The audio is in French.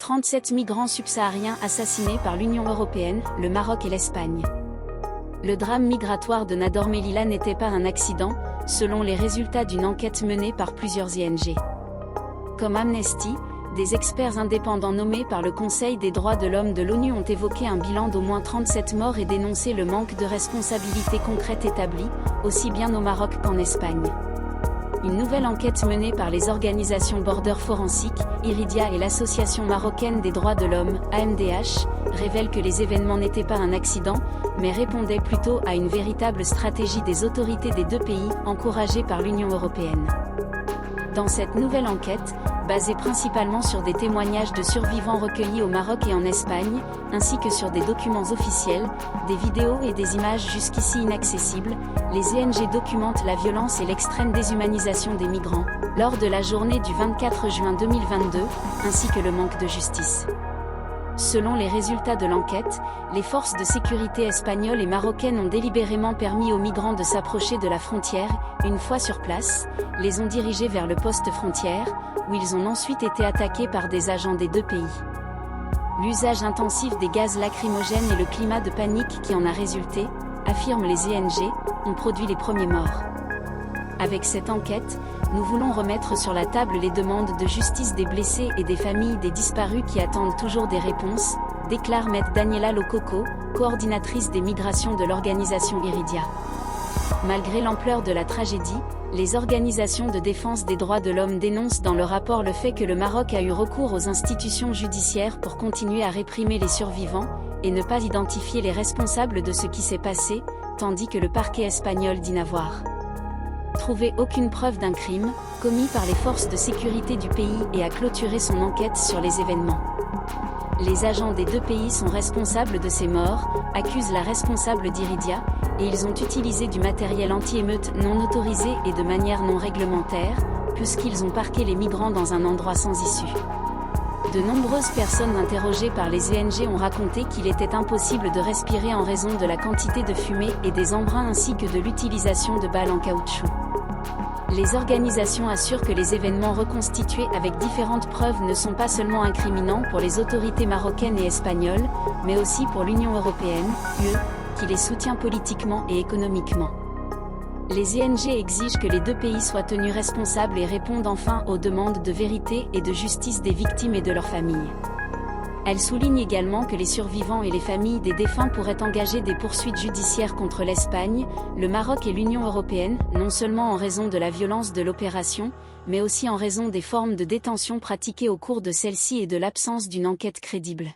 37 migrants subsahariens assassinés par l'Union européenne, le Maroc et l'Espagne. Le drame migratoire de Nador Melilla n'était pas un accident, selon les résultats d'une enquête menée par plusieurs ONG. Comme Amnesty, des experts indépendants nommés par le Conseil des droits de l'homme de l'ONU ont évoqué un bilan d'au moins 37 morts et dénoncé le manque de responsabilité concrète établie, aussi bien au Maroc qu'en Espagne. Une nouvelle enquête menée par les organisations Border Forensic, Iridia et l'Association marocaine des droits de l'homme, AMDH, révèle que les événements n'étaient pas un accident, mais répondaient plutôt à une véritable stratégie des autorités des deux pays, encouragée par l'Union européenne. Dans cette nouvelle enquête, basée principalement sur des témoignages de survivants recueillis au Maroc et en Espagne, ainsi que sur des documents officiels, des vidéos et des images jusqu'ici inaccessibles, les ONG documentent la violence et l'extrême déshumanisation des migrants, lors de la journée du 24 juin 2022, ainsi que le manque de justice. Selon les résultats de l'enquête, les forces de sécurité espagnoles et marocaines ont délibérément permis aux migrants de s'approcher de la frontière, une fois sur place, les ont dirigés vers le poste frontière, où ils ont ensuite été attaqués par des agents des deux pays. L'usage intensif des gaz lacrymogènes et le climat de panique qui en a résulté, affirment les ONG, ont produit les premiers morts. Avec cette enquête, nous voulons remettre sur la table les demandes de justice des blessés et des familles des disparus qui attendent toujours des réponses, déclare Maître Daniela Lococo, coordinatrice des migrations de l'organisation Iridia. Malgré l'ampleur de la tragédie, les organisations de défense des droits de l'homme dénoncent dans le rapport le fait que le Maroc a eu recours aux institutions judiciaires pour continuer à réprimer les survivants, et ne pas identifier les responsables de ce qui s'est passé, tandis que le parquet espagnol dit n'avoir trouvé aucune preuve d'un crime commis par les forces de sécurité du pays et a clôturé son enquête sur les événements. Les agents des deux pays sont responsables de ces morts, accusent la responsable d'Iridia, et ils ont utilisé du matériel anti-émeute non autorisé et de manière non réglementaire, puisqu'ils ont parqué les migrants dans un endroit sans issue. De nombreuses personnes interrogées par les ONG ont raconté qu'il était impossible de respirer en raison de la quantité de fumée et des embruns ainsi que de l'utilisation de balles en caoutchouc. Les organisations assurent que les événements reconstitués avec différentes preuves ne sont pas seulement incriminants pour les autorités marocaines et espagnoles, mais aussi pour l'Union européenne, UE, qui les soutient politiquement et économiquement. Les ONG exigent que les deux pays soient tenus responsables et répondent enfin aux demandes de vérité et de justice des victimes et de leurs familles. Elles soulignent également que les survivants et les familles des défunts pourraient engager des poursuites judiciaires contre l'Espagne, le Maroc et l'Union européenne, non seulement en raison de la violence de l'opération, mais aussi en raison des formes de détention pratiquées au cours de celle-ci et de l'absence d'une enquête crédible.